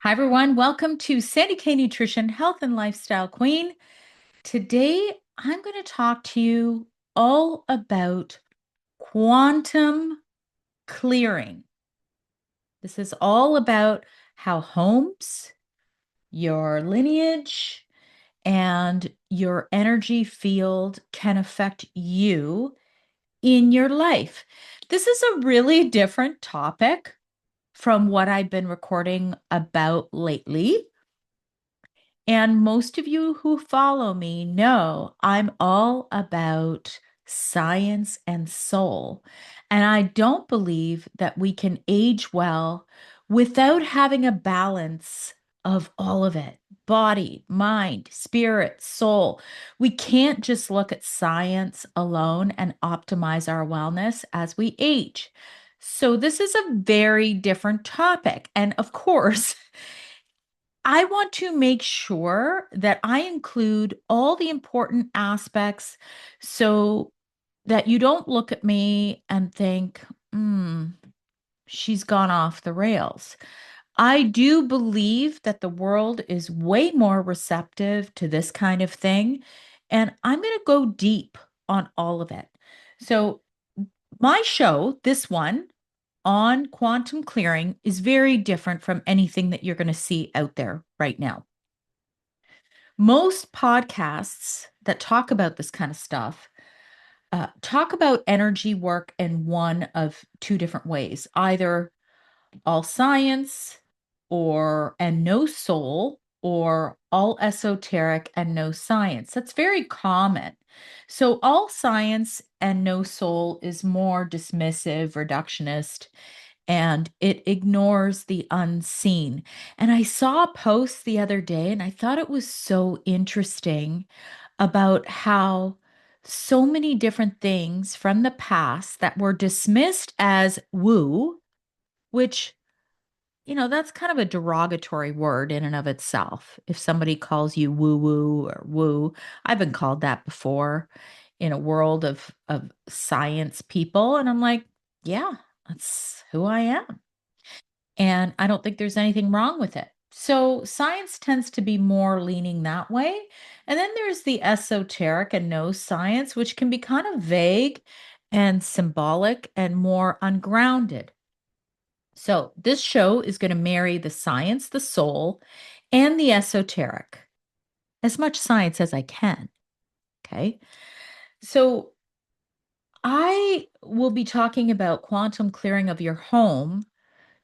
Hi, everyone. Welcome to Sandy K Nutrition, Health and Lifestyle Queen. Today, I'm going to talk to you all about quantum clearing. This is all about how homes, your lineage, and your energy field can affect you in your life. This is a really different topic from what I've been recording about lately. And most of you who follow me know I'm all about science and soul. And I don't believe that we can age well without having a balance of all of it: body, mind, spirit, soul. We can't just look at science alone and optimize our wellness as we age. So, this is a very different topic. And of course, I want to make sure that I include all the important aspects so that you don't look at me and think, she's gone off the rails. I do believe that the world is way more receptive to this kind of thing, and I'm going to go deep on all of it. So, my show, this one on quantum clearing, is very different from anything that you're going to see out there right now. Most podcasts that talk about this kind of stuff talk about energy work in one of two different ways: either all science or and no soul, or all esoteric and no science. That's very common. So all science and no soul is more dismissive, reductionist, and it ignores the unseen. And I saw a post the other day and I thought it was so interesting about how so many different things from the past that were dismissed as woo, which, that's kind of a derogatory word in and of itself. If somebody calls you woo woo or woo, I've been called that before in a world of science people. And I'm like, yeah, that's who I am. And I don't think there's anything wrong with it. So science tends to be more leaning that way. And then there's the esoteric and no science, which can be kind of vague and symbolic and more ungrounded. So this show is going to marry the science, the soul, and the esoteric, as much science as I can. Okay. So I will be talking about quantum clearing of your home,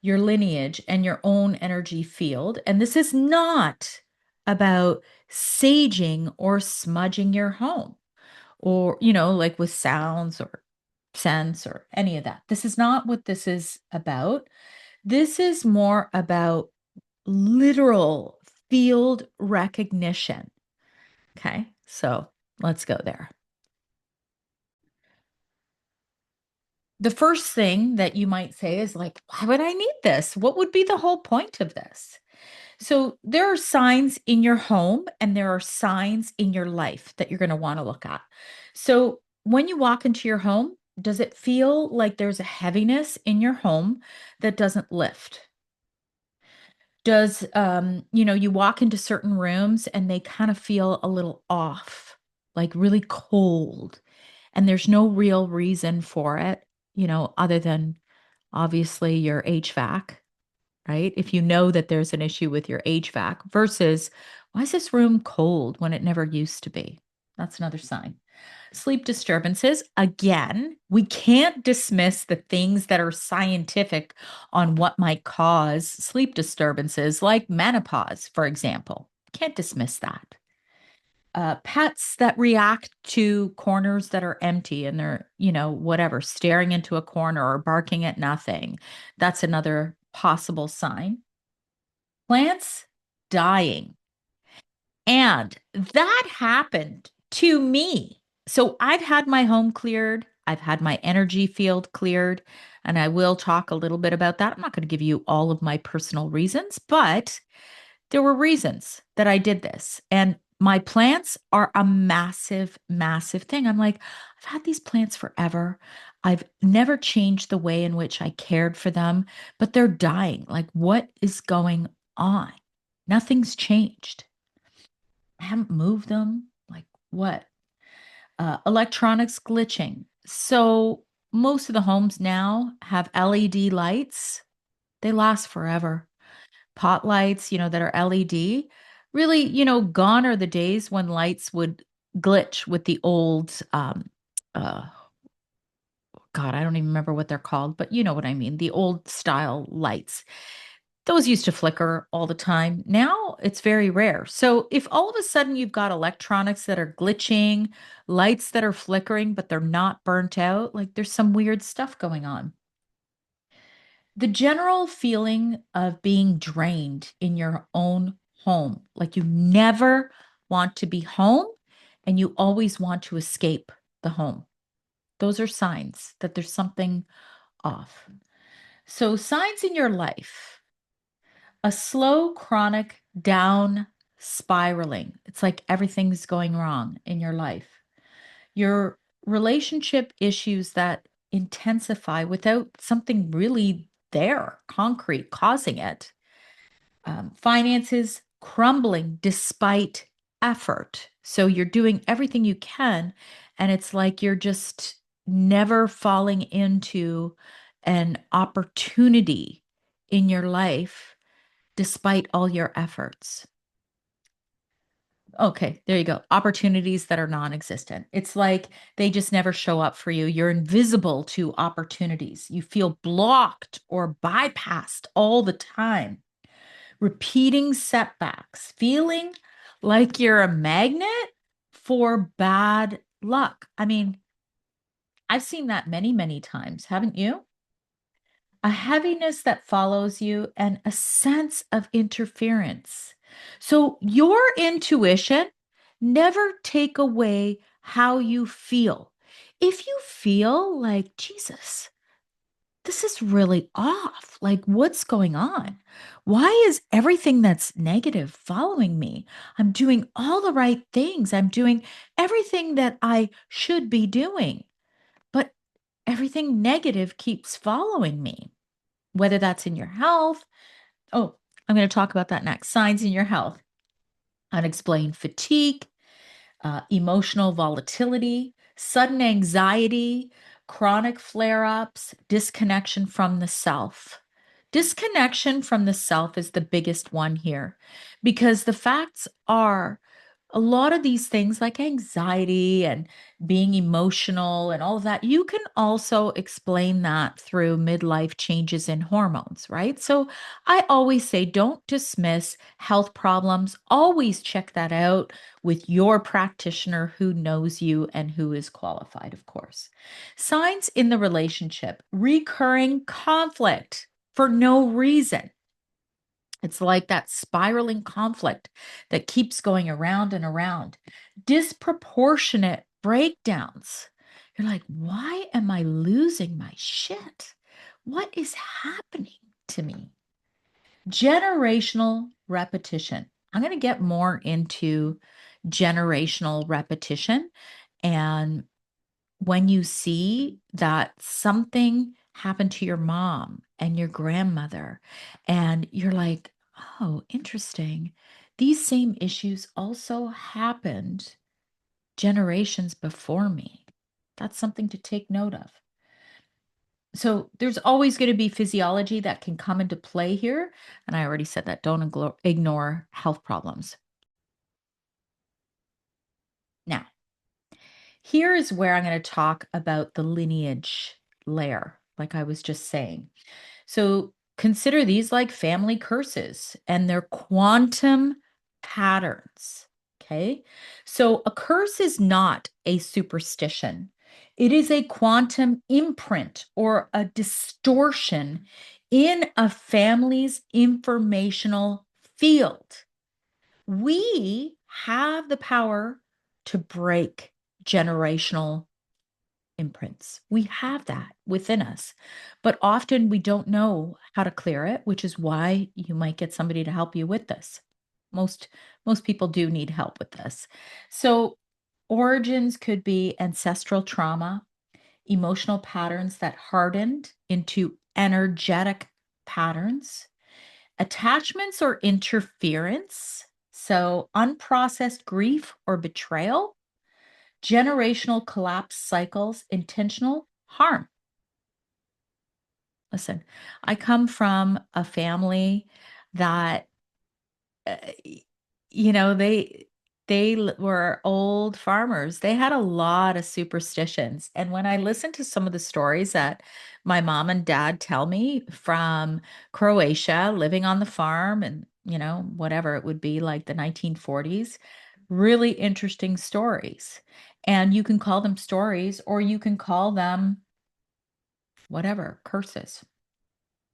your lineage, and your own energy field. And this is not about saging or smudging your home, or, like with sounds or scents or any of that. This is not what this is about. This is more about literal field recognition. Okay. So let's go there. The first thing that you might say is like, why would I need this? What would be the whole point of this? So there are signs in your home and there are signs in your life that you're going to want to look at. So when you walk into your home, does it feel like there's a heaviness in your home that doesn't lift? Does you walk into certain rooms and they kind of feel a little off, like really cold, and there's no real reason for it, other than obviously your HVAC, right? If you know that there's an issue with your HVAC versus why is this room cold when it never used to be? That's another sign. Sleep disturbances. Again, we can't dismiss the things that are scientific on what might cause sleep disturbances, like menopause, for example. Can't dismiss that. Pets that react to corners that are empty and they're, whatever, staring into a corner or barking at nothing. That's another possible sign. Plants dying. And that happened to me. So I've had my home cleared, I've had my energy field cleared, and I will talk a little bit about that. I'm not going to give you all of my personal reasons, but there were reasons that I did this. And my plants are a massive, massive thing. I'm like, I've had these plants forever. I've never changed the way in which I cared for them, but they're dying. Like, what is going on. Nothing's changed. I haven't moved them. Like what? Electronics glitching. So most of the homes now have LED lights. They last forever. Pot lights, that are LED. Really, gone are the days when lights would glitch with the old, uh, God, I don't even remember what they're called, but you know what I mean, the old style lights. Those used to flicker all the time. Now it's very rare. So if all of a sudden you've got electronics that are glitching, lights that are flickering, but they're not burnt out, like there's some weird stuff going on. The general feeling of being drained in your own home, like you never want to be home and you always want to escape the home. Those are signs that there's something off. So, signs in your life, a slow, chronic down spiraling. It's like everything's going wrong in your life. Your relationship issues that intensify without something really there, concrete, causing it. Finances crumbling despite effort. So you're doing everything you can, and it's like you're just never falling into an opportunity in your life despite all your efforts. Okay, there you go. Opportunities that are non existent. It's like they just never show up for you. You're invisible to opportunities. You feel blocked or bypassed all the time. Repeating setbacks, feeling like you're a magnet for bad luck. I mean, I've seen that many, many times, haven't you? A heaviness that follows you and a sense of interference. So, your intuition never take away how you feel. If you feel like, Jesus, this is really off. Like, what's going on? Why is everything that's negative following me? I'm doing all the right things. I'm doing everything that I should be doing, but everything negative keeps following me, whether that's in your health. Oh, I'm going to talk about that next. Signs in your health: unexplained fatigue, emotional volatility, sudden anxiety, chronic flare ups, disconnection from the self. Disconnection from the self is the biggest one here because the facts are a lot of these things like anxiety and being emotional and all of that, you can also explain that through midlife changes in hormones, right? So I always say don't dismiss health problems. Always check that out with your practitioner who knows you and who is qualified, of course. Signs in the relationship: recurring conflict for no reason. It's like that spiraling conflict that keeps going around and around. Disproportionate breakdowns. You're like, why am I losing my shit? What is happening to me? Generational repetition. I'm going to get more into generational repetition and when you see that something happened to your mom and your grandmother, and you're like, oh, interesting. These same issues also happened generations before me. That's something to take note of. So there's always going to be physiology that can come into play here. And I already said that. Don't ignore health problems. Now, here is where I'm going to talk about the lineage layer, like I was just saying. So consider these like family curses and their quantum patterns. Okay. So a curse is not a superstition, it is a quantum imprint or a distortion in a family's informational field. We have the power to break generational imprints. We have that within us, but often we don't know how to clear it, which is why you might get somebody to help you with this. Most most people do need help with this. So origins could be ancestral trauma, emotional patterns that hardened into energetic patterns, Attachments or interference, so unprocessed grief or betrayal, generational collapse cycles, intentional harm. Listen, I come from a family that uh, they were old farmers. They had a lot of superstitions. And when I listen to some of the stories that my mom and dad tell me from Croatia, living on the farm and, whatever it would be like the 1940s, really interesting stories. And you can call them stories or you can call them whatever, curses.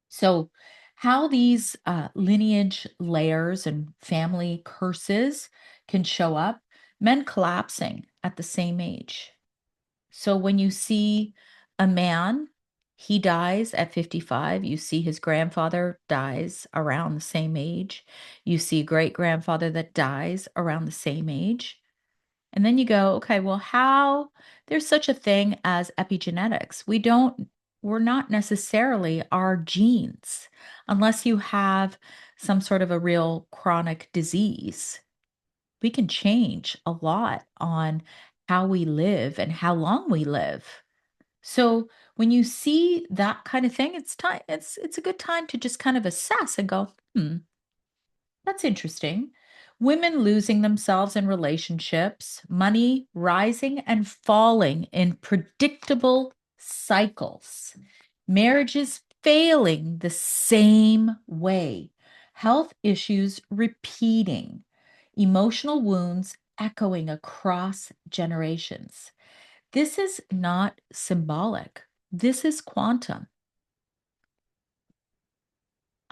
So, how these lineage layers and family curses can show up, men collapsing at the same age. So, when you see a man, he dies at 55. You see his grandfather dies around the same age. You see great grandfather that dies around the same age. And then you go, okay, well, how there's such a thing as epigenetics. We're not necessarily our genes unless you have some sort of a real chronic disease. We can change a lot on how we live and how long we live. So when you see that kind of thing, it's a good time to just kind of assess and go, that's interesting. Women losing themselves in relationships, money rising and falling in predictable cycles, marriages failing the same way, health issues repeating, emotional wounds echoing across generations. This is not symbolic. This is quantum.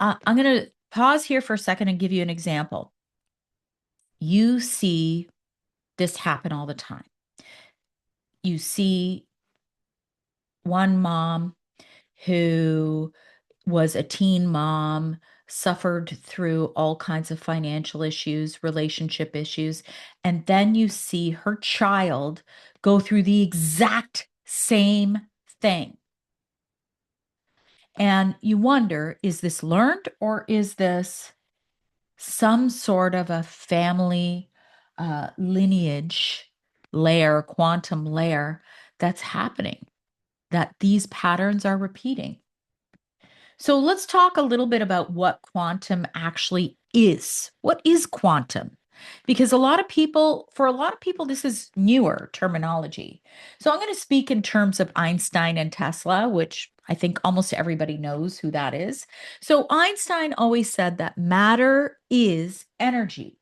I'm going to pause here for a second and give you an example. You see this happen all the time. You see one mom who was a teen mom, suffered through all kinds of financial issues, relationship issues, and then you see her child go through the exact same thing. And you wonder, is this learned or is this some sort of a family lineage layer, quantum layer that's happening, that these patterns are repeating? So let's talk a little bit about what quantum actually is. What is quantum? Because for a lot of people, this is newer terminology. So I'm going to speak in terms of Einstein and Tesla, which I think almost everybody knows who that is. So Einstein always said that matter is energy.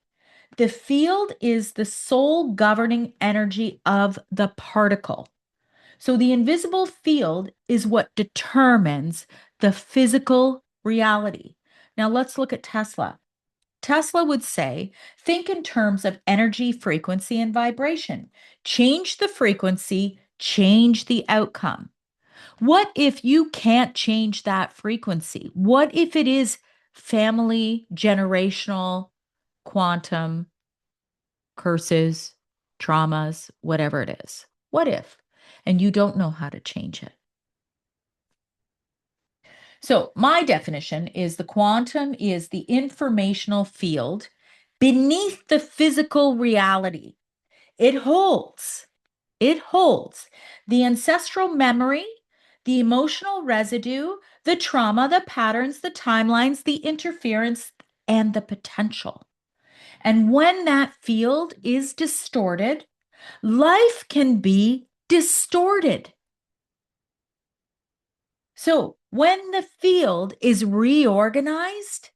The field is the sole governing energy of the particle. So the invisible field is what determines the physical reality. Now let's look at Tesla. Tesla would say, think in terms of energy, frequency, and vibration. Change the frequency, change the outcome. What if you can't change that frequency? What if it is family, generational, quantum, curses, traumas, whatever it is? What if? And you don't know how to change it. So, my definition is the quantum is the informational field beneath the physical reality. It holds, it holds the ancestral memory, the emotional residue, the trauma, the patterns, the timelines, the interference, and the potential. And when that field is distorted, life can be distorted. So when the field is reorganized,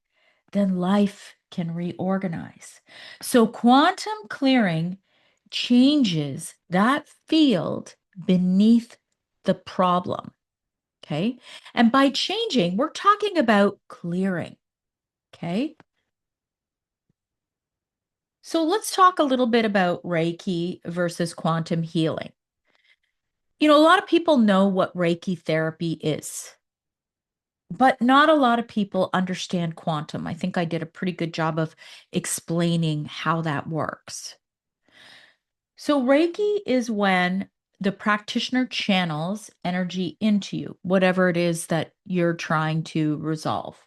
then life can reorganize. So quantum clearing changes that field beneath the problem. Okay. And by changing, we're talking about clearing. Okay. So let's talk a little bit about Reiki versus quantum healing. A lot of people know what Reiki therapy is. But not a lot of people understand quantum. I think I did a pretty good job of explaining how that works. So, Reiki is when the practitioner channels energy into you, whatever it is that you're trying to resolve.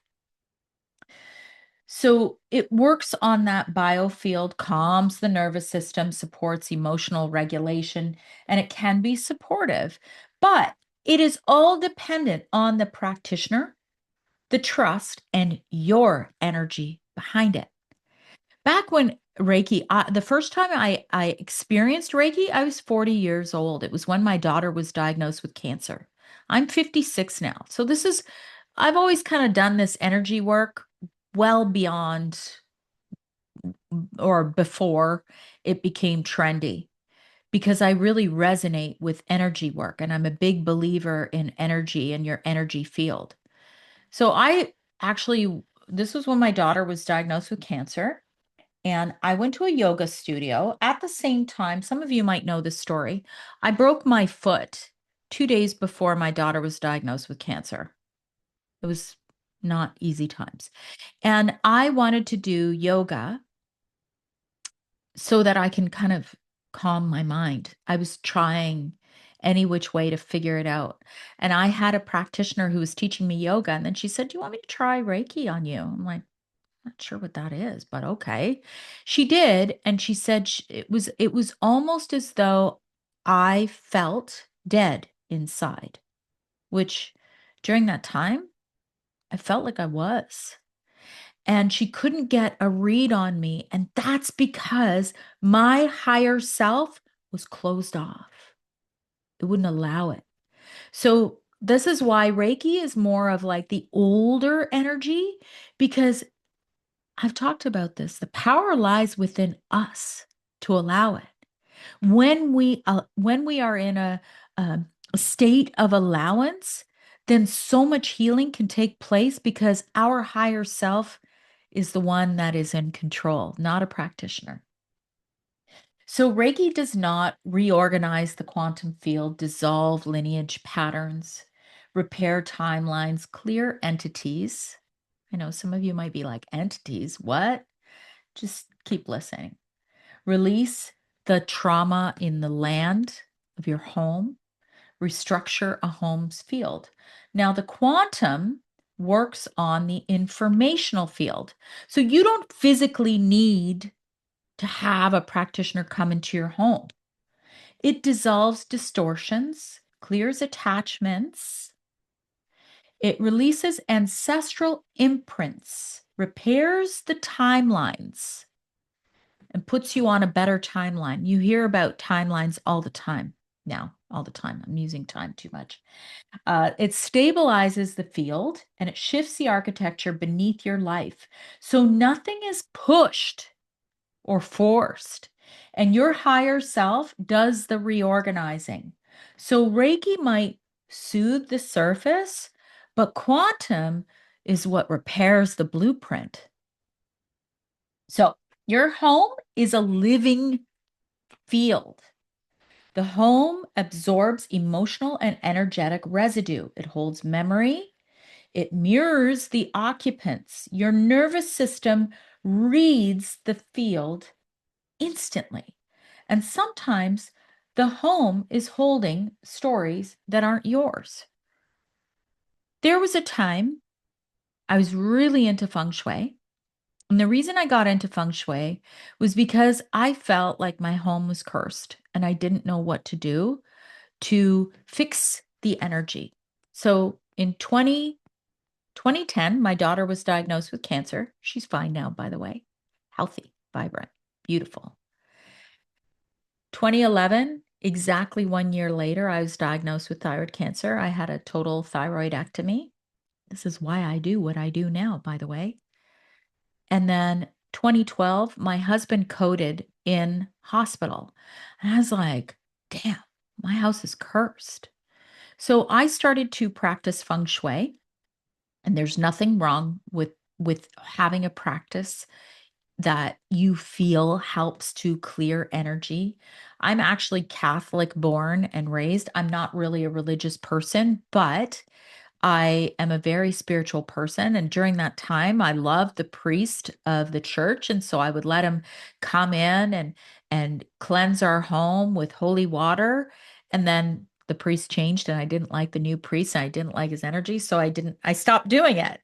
So it works on that biofield, calms the nervous system, supports emotional regulation, and it can be supportive. But it is all dependent on the practitioner, the trust, and your energy behind it. Back when Reiki, the first time I experienced Reiki, I was 40 years old. It was when my daughter was diagnosed with cancer. I'm 56 now. So I've always kind of done this energy work well beyond or before it became trendy because I really resonate with energy work and I'm a big believer in energy and your energy field. So I actually, this was when my daughter was diagnosed with cancer. And I went to a yoga studio. At the same time, some of you might know this story. I broke my foot 2 days before my daughter was diagnosed with cancer. It was not easy times. And I wanted to do yoga so that I can kind of calm my mind. I was trying any which way to figure it out. And I had a practitioner who was teaching me yoga. And then she said, "Do you want me to try Reiki on you?" I'm like, "Not sure what that is, but okay." She did, and she said it was almost as though I felt dead inside, which during that time I felt like I was. And she couldn't get a read on me, and that's because my higher self was closed off. It wouldn't allow it. So this is why Reiki is more of like the older energy because I've talked about this. The power lies within us to allow it. When we are in a state of allowance, then so much healing can take place because our higher self is the one that is in control, not a practitioner. So Reiki does not reorganize the quantum field, dissolve lineage patterns, repair timelines, clear entities. I know some of you might be like, entities, what? Just keep listening. Release the trauma in the land of your home, restructure a home's field. Now, the quantum works on the informational field. So you don't physically need to have a practitioner come into your home. It dissolves distortions, clears attachments, it releases ancestral imprints, repairs the timelines and puts you on a better timeline. You hear about timelines all the time now, all the time. I'm using time too much. It stabilizes the field and it shifts the architecture beneath your life. So nothing is pushed or forced, and your higher self does the reorganizing. So Reiki might soothe the surface, but quantum is what repairs the blueprint. So your home is a living field. The home absorbs emotional and energetic residue. It holds memory. It mirrors the occupants. Your nervous system reads the field instantly. And sometimes the home is holding stories that aren't yours. There was a time I was really into feng shui. And the reason I got into feng shui was because I felt like my home was cursed and I didn't know what to do to fix the energy. So in 2010, my daughter was diagnosed with cancer. She's fine now, by the way, healthy, vibrant, beautiful. 2011, exactly 1 year later, I was diagnosed with thyroid cancer. I had a total thyroidectomy. This is why I do what I do now, by the way. And then 2012, my husband coded in hospital. And I was like, damn, my house is cursed. So I started to practice feng shui, and there's nothing wrong with having a practice that you feel helps to clear energy. I'm actually Catholic born and raised. I'm not really a religious person, but I am a very spiritual person. And during that time, I loved the priest of the church. And so I would let him come in and cleanse our home with holy water. And then the priest changed and I didn't like the new priest and I didn't like his energy. So I stopped doing it.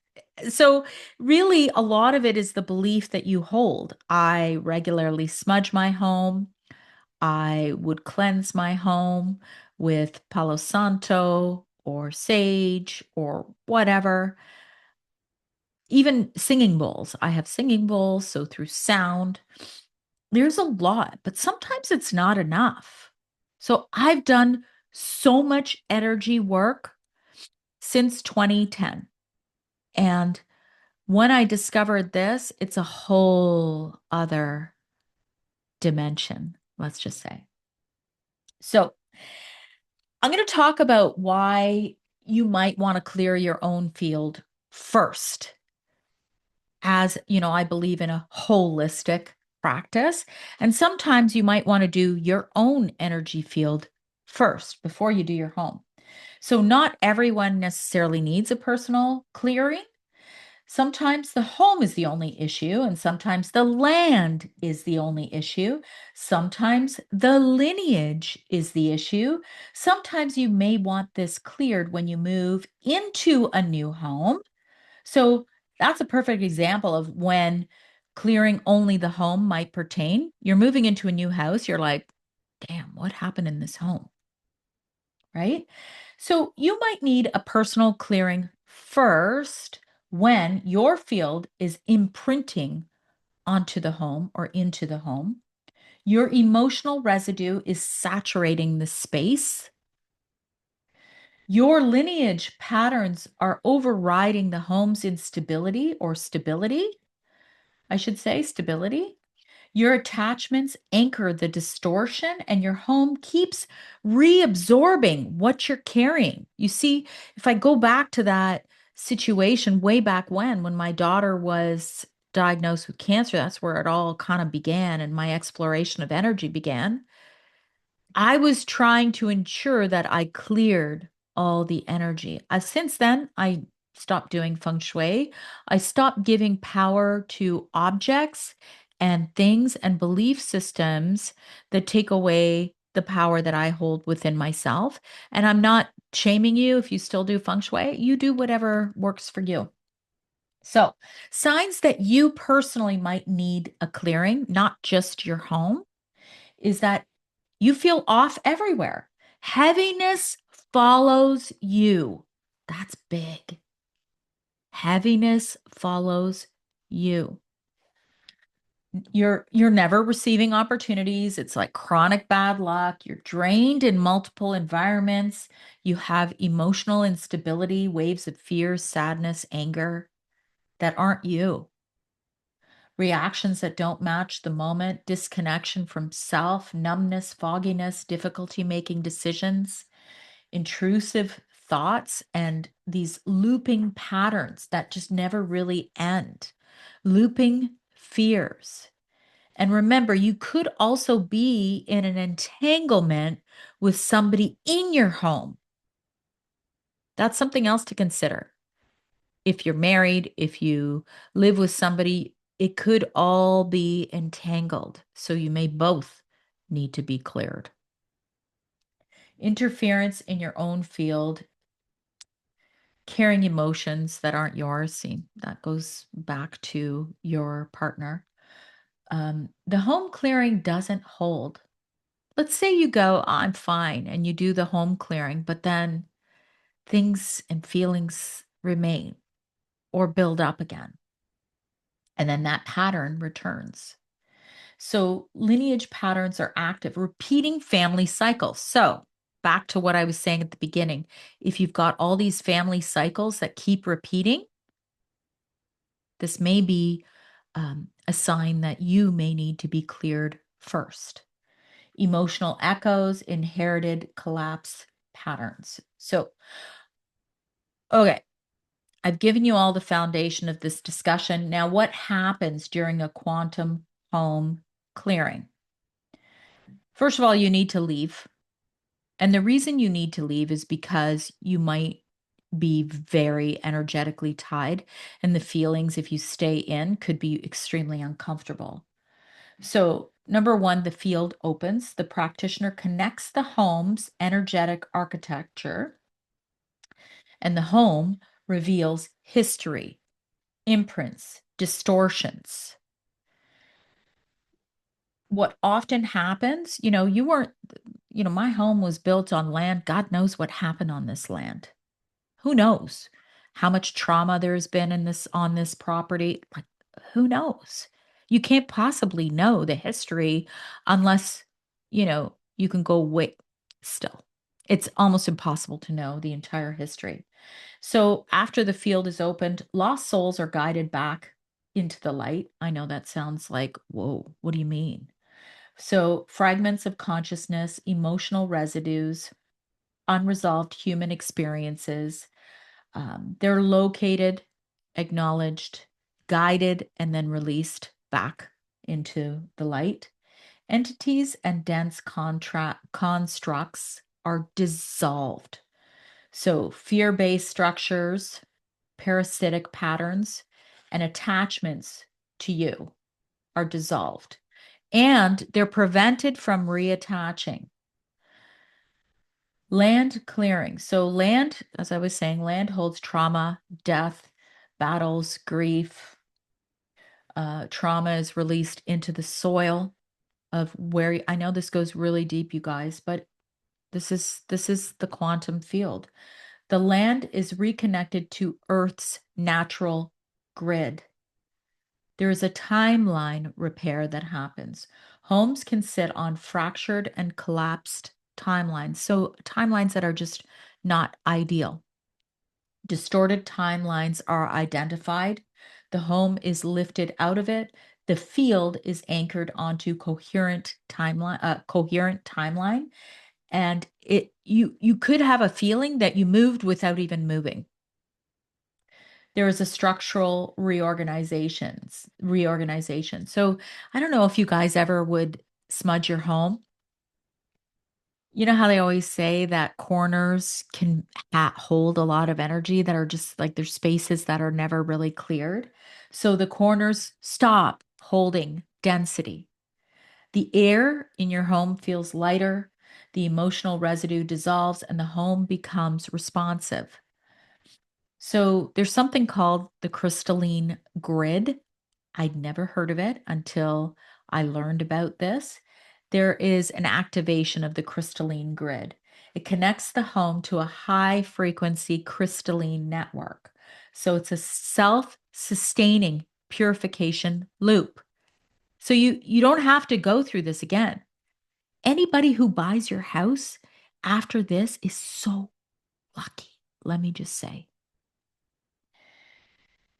So, really, a lot of it is the belief that you hold. I regularly smudge my home. I would cleanse my home with Palo Santo or sage or whatever. Even singing bowls. I have singing bowls, so through sound, there's a lot, but sometimes it's not enough. So I've done so much energy work since 2010. And when I discovered this, it's a whole other dimension, let's just say. So I'm going to talk about why you might want to clear your own field first. As you know, I believe in a holistic practice. And sometimes you might want to do your own energy field first before you do your home. So, not everyone necessarily needs a personal clearing. Sometimes the home is the only issue, and sometimes the land is the only issue. Sometimes the lineage is the issue. Sometimes you may want this cleared when you move into a new home. So that's a perfect example of when clearing only the home might pertain. You're moving into a new house, you're like, damn, what happened in this home? Right? So you might need a personal clearing first when your field is imprinting onto the home or into the home. Your emotional residue is saturating the space. Your lineage patterns are overriding the home's instability or stability. I should say stability. Your attachments anchor the distortion, and your home keeps reabsorbing what you're carrying. You see, if I go back to that situation way back when my daughter was diagnosed with cancer, that's where it all kind of began and my exploration of energy began. I was trying to ensure that I cleared all the energy. Since then, I stopped doing feng shui. I stopped giving power to objects and things and belief systems that take away the power that I hold within myself. And I'm not shaming you if you still do feng shui. You do whatever works for you. So, signs that you personally might need a clearing, not just your home, is that you feel off everywhere. Heaviness follows you. That's big. Heaviness follows you. You're never receiving opportunities. It's like chronic bad luck. You're drained in multiple environments. You have emotional instability, waves of fear, sadness, anger that aren't you. Reactions that don't match the moment, disconnection from self, numbness, fogginess, difficulty making decisions, intrusive thoughts, and these looping patterns that just never really end, looping fears. And remember, you could also be in an entanglement with somebody in your home. That's something else to consider. If you're married, if you live with somebody, it could all be entangled. So you may both need to be cleared. Interference in your own field, carrying emotions that aren't yours. See, that goes back to your partner. The home clearing doesn't hold. Let's say you go, "Oh, I'm fine," and you do the home clearing, but then things and feelings remain or build up again. And then that pattern returns. So lineage patterns are active, repeating family cycles. So back to what I was saying at the beginning, if you've got all these family cycles that keep repeating, this may be a sign that you may need to be cleared first. Emotional echoes, inherited collapse patterns. So, okay, I've given you all the foundation of this discussion. Now, what happens during a quantum home clearing? First of all, you need to leave. And the reason you need to leave is because you might be very energetically tied, and the feelings, if you stay in, could be extremely uncomfortable. So, number one, the field opens. The practitioner connects the home's energetic architecture, and the home reveals history. imprints, distortions. What often happens, you weren't, my home was built on land. God knows what happened on this land. Who knows how much trauma there's been in this on this property? Like, who knows? You can't possibly know the history unless, you can go wait still. It's almost impossible to know the entire history. So after the field is opened, lost souls are guided back into the light. I know that sounds like, whoa, what do you mean? So fragments of consciousness, emotional residues, unresolved human experiences, they're located, acknowledged, guided, and then released back into the light. Entities and dense constructs are dissolved. So, fear based structures, parasitic patterns, and attachments to you are dissolved. And they're prevented from reattaching. Land clearing. So, land, as I was saying, land holds trauma, death, battles, grief. Trauma is released into the soil of where I know this goes really deep, you guys, but this is the quantum field. The land is reconnected to Earth's natural grid. There is a timeline repair that happens. Homes can sit on fractured and collapsed timelines, so timelines that are just not ideal. Distorted timelines are identified. The home is lifted out of it. The field is anchored onto coherent timeline, and you could have a feeling that you moved without even moving. There is a structural reorganization. So I don't know if you guys ever would smudge your home. You know how they always say that corners can hold a lot of energy that are just like there's spaces that are never really cleared. So the corners stop holding density. The air in your home feels lighter, the emotional residue dissolves, and the home becomes responsive. So there's something called the crystalline grid. I'd never heard of it until I learned about this. There is an activation of the crystalline grid. It connects the home to a high frequency crystalline network. So it's a self sustaining purification loop. So you don't have to go through this again. Anybody who buys your house after this is so lucky, let me just say.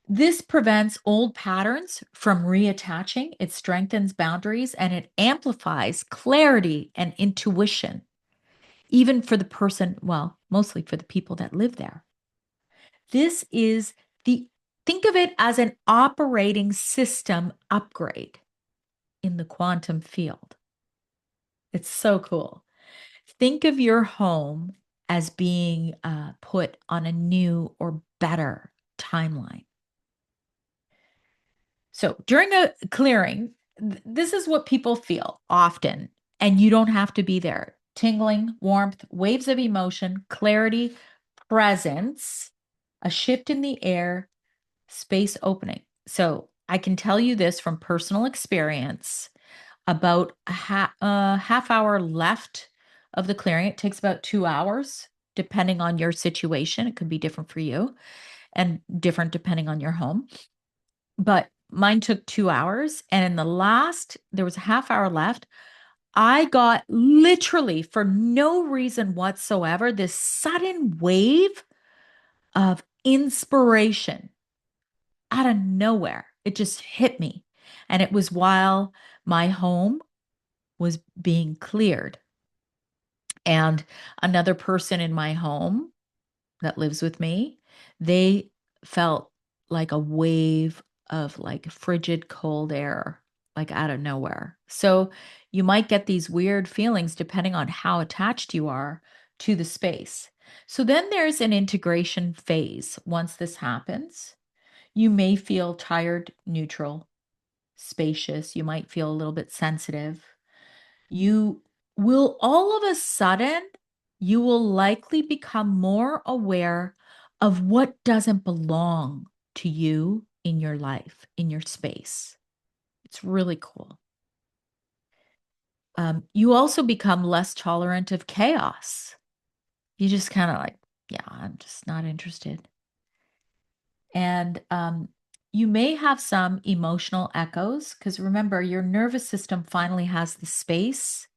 This prevents old patterns from reattaching, it strengthens boundaries, and it amplifies clarity and intuition, even for the person, well, mostly for the people that live there. This is think of it as an operating system upgrade in the quantum field. It's so cool. Think of your home as being put on a new or better timeline. So during a clearing, this is what people feel often, and you don't have to be there. Tingling, warmth, waves of emotion, clarity, presence, a shift in the air, space opening. So I can tell you this from personal experience. About a half hour left of the clearing. It takes about 2 hours, depending on your situation. It could be different for you and different depending on your home. But mine took 2 hours. And in there was a half hour left. I got literally, for no reason whatsoever, this sudden wave of inspiration out of nowhere. It just hit me. And it was while my home was being cleared. And another person in my home that lives with me, they felt like a wave of like frigid cold air, like out of nowhere. So you might get these weird feelings depending on how attached you are to the space. So then there's an integration phase. Once this happens, you may feel tired, neutral, spacious. You might feel a little bit sensitive. You will all of a sudden, you will likely become more aware of what doesn't belong to you in your life, in your space. It's really cool. You also become less tolerant of chaos. You just kind of like, yeah, I'm just not interested. And you may have some emotional echoes because remember, your nervous system finally has the space,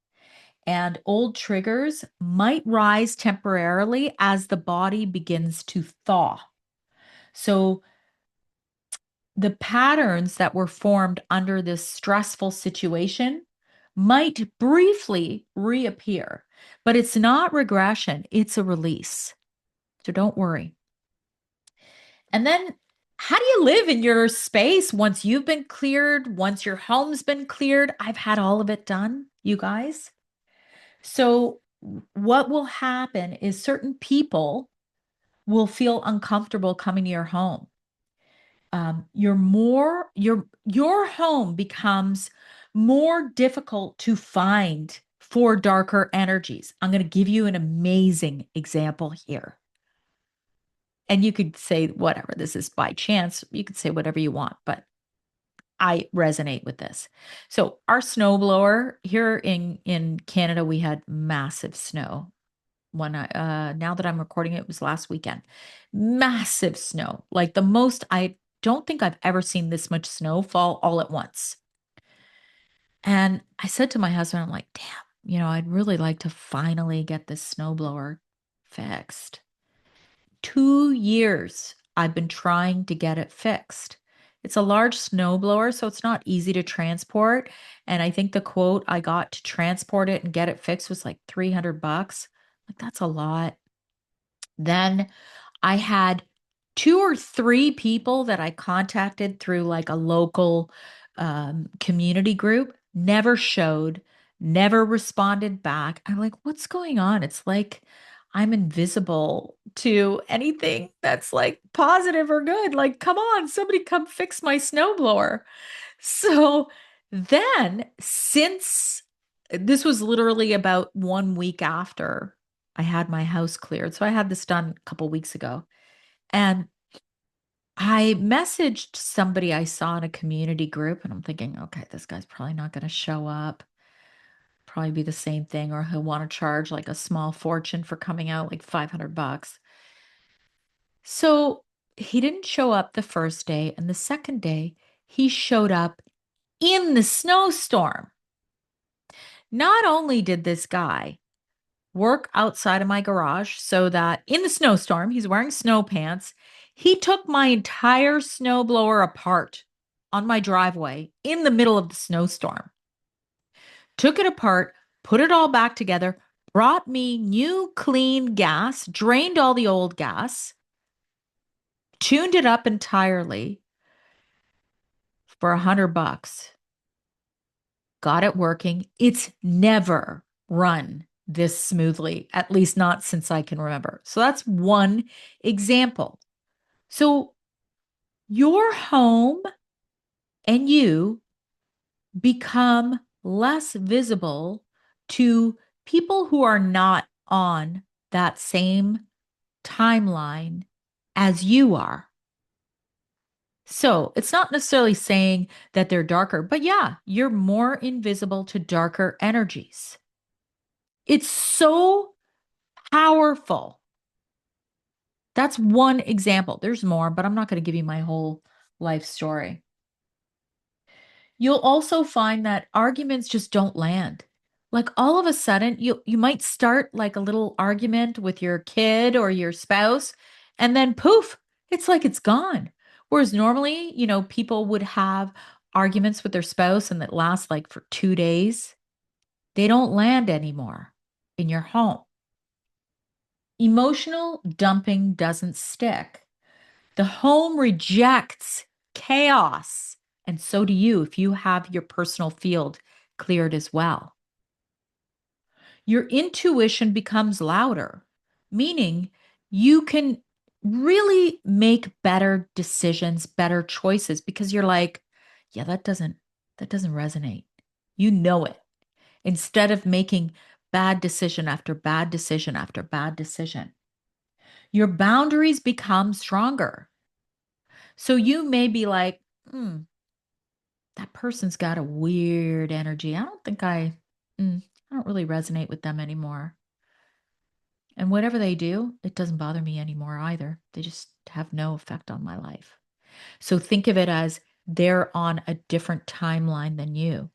and old triggers might rise temporarily as the body begins to thaw. So the patterns that were formed under this stressful situation might briefly reappear, but it's not regression, it's a release. So don't worry. And then, how do you live in your space once you've been cleared, once your home's been cleared? I've had all of it done, you guys. So, what will happen is certain people will feel uncomfortable coming to your home. Your home becomes more difficult to find for darker energies. I'm going to give you an amazing example here. And you could say whatever, this is by chance. You could say whatever you want, but I resonate with this. So our snowblower here in Canada, we had massive snow. When I now that I'm recording it, it was last weekend. Massive snow. Like the most, I don't think I've ever seen this much snow fall all at once. And I said to my husband, I'm like, damn, I'd really like to finally get this snowblower fixed. 2 years I've been trying to get it fixed. It's a large snowblower, so it's not easy to transport. And I think the quote I got to transport it and get it fixed was like $300. Like, that's a lot. Then I had two or three people that I contacted through like a local community group, never showed, never responded back. I'm like, what's going on? It's like I'm invisible to anything that's like positive or good. Like, come on, somebody come fix my snowblower. So then, since this was literally about 1 week after I had my house cleared, so I had this done a couple weeks ago, and I messaged somebody I saw in a community group, and I'm thinking, okay, this guy's probably not going to show up. Probably be the same thing, or he'll want to charge like a small fortune for coming out, like $500. So he didn't show up the first day, and the second day, he showed up in the snowstorm. Not only did this guy work outside of my garage so that in the snowstorm, he's wearing snow pants, he took my entire snowblower apart on my driveway in the middle of the snowstorm, took it apart, put it all back together, brought me new clean gas, drained all the old gas, tuned it up entirely for $100. Got it working. It's never run this smoothly, at least not since I can remember. So that's one example. So your home and you become less visible to people who are not on that same timeline as you are. So it's not necessarily saying that they're darker, but yeah, you're more invisible to darker energies. It's so powerful. That's one example. There's more, but I'm not going to give you my whole life story. You'll also find that arguments just don't land. Like all of a sudden, you might start like a little argument with your kid or your spouse, and then poof, it's like it's gone. Whereas normally, people would have arguments with their spouse and that last like for 2 days. They don't land anymore in your home. Emotional dumping doesn't stick. The home rejects chaos. And so do you if you have your personal field cleared as well. Your intuition becomes louder, meaning you can really make better decisions, better choices because you're like, yeah, that doesn't resonate. You know it. Instead of making bad decision after bad decision after bad decision. Your boundaries become stronger. So you may be like, that person's got a weird energy. I don't really resonate with them anymore. And whatever they do, it doesn't bother me anymore either. They just have no effect on my life. So think of it as they're on a different timeline than you.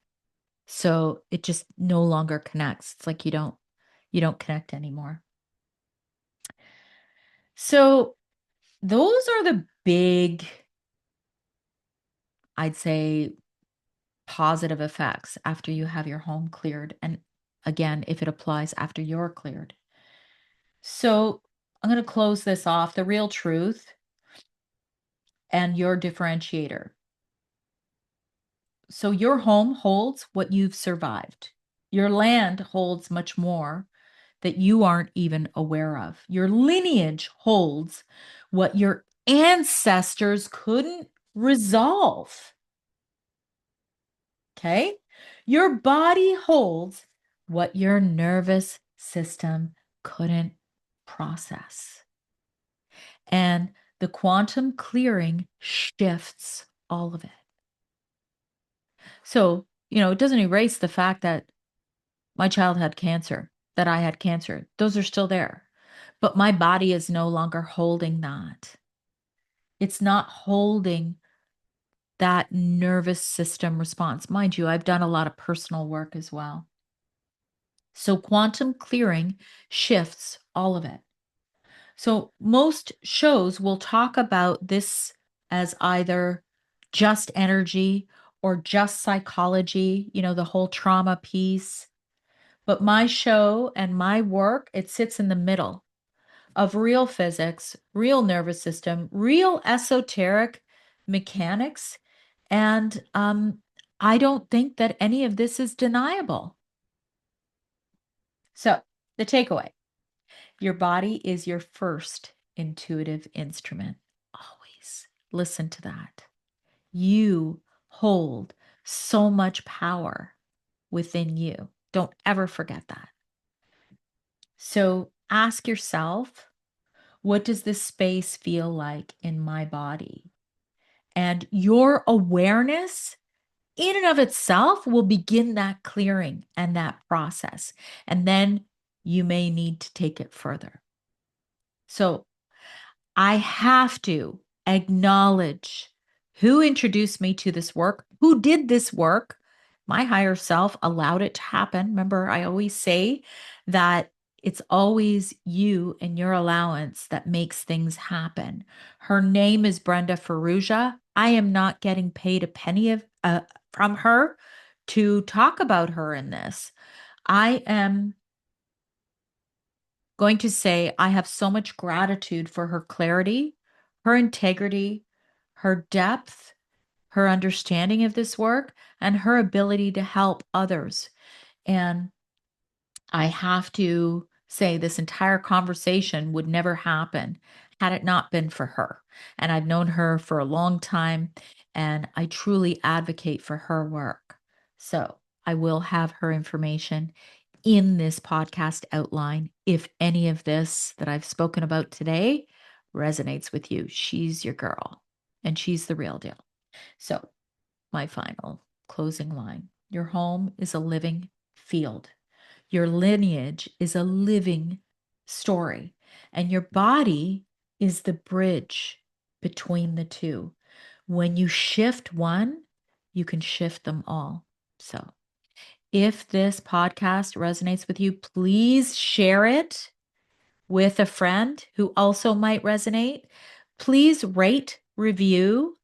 So it just no longer connects. It's like you don't connect anymore. So those are the big, I'd say, positive effects after you have your home cleared. And again, if it applies after you're cleared. So I'm going to close this off. The real truth and your differentiator. So your home holds what you've survived. Your land holds much more that you aren't even aware of. Your lineage holds what your ancestors couldn't resolve. Okay? Your body holds what your nervous system couldn't process. And the quantum clearing shifts all of it. So, it doesn't erase the fact that my child had cancer, that I had cancer. Those are still there. But my body is no longer holding that. It's not holding that nervous system response. Mind you, I've done a lot of personal work as well. So quantum clearing shifts all of it. So most shows will talk about this as either just energy or just psychology, the whole trauma piece. But my show and my work, it sits in the middle of real physics, real nervous system, real esoteric mechanics. And I don't think that any of this is deniable. So, the takeaway: your body is your first intuitive instrument. Always listen to that. You hold so much power within you. Don't ever forget that. So ask yourself, what does this space feel like in my body? And your awareness in and of itself will begin that clearing and that process. And then you may need to take it further. So I have to acknowledge who introduced me to this work, who did this work. My higher self allowed it to happen. Remember, I always say that it's always you and your allowance that makes things happen. Her name is Brenda Ferrugia. I am not getting paid a penny from her to talk about her in this. I am going to say I have so much gratitude for her clarity, her integrity, her depth, her understanding of this work, and her ability to help others. And I have to say this entire conversation would never happen had it not been for her. And I've known her for a long time, and I truly advocate for her work. So I will have her information in this podcast outline if any of this that I've spoken about today resonates with you. She's your girl, and she's the real deal. So, my final closing line: your home is a living field. Your lineage is a living story, and your body is the bridge between the two. When you shift one, you can shift them all. So, if this podcast resonates with you, please share it with a friend who also might resonate. Please rate, review,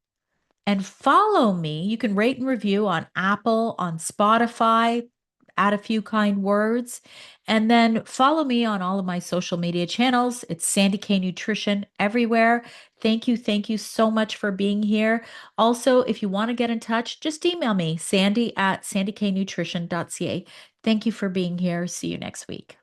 and follow me. You can rate and review on Apple, on Spotify, add a few kind words, and then follow me on all of my social media channels. It's Sandy K Nutrition everywhere. Thank you so much for being here. Also, if you want to get in touch, just email me, sandy@sandyknutrition.ca. Thank you for being here. See you next week.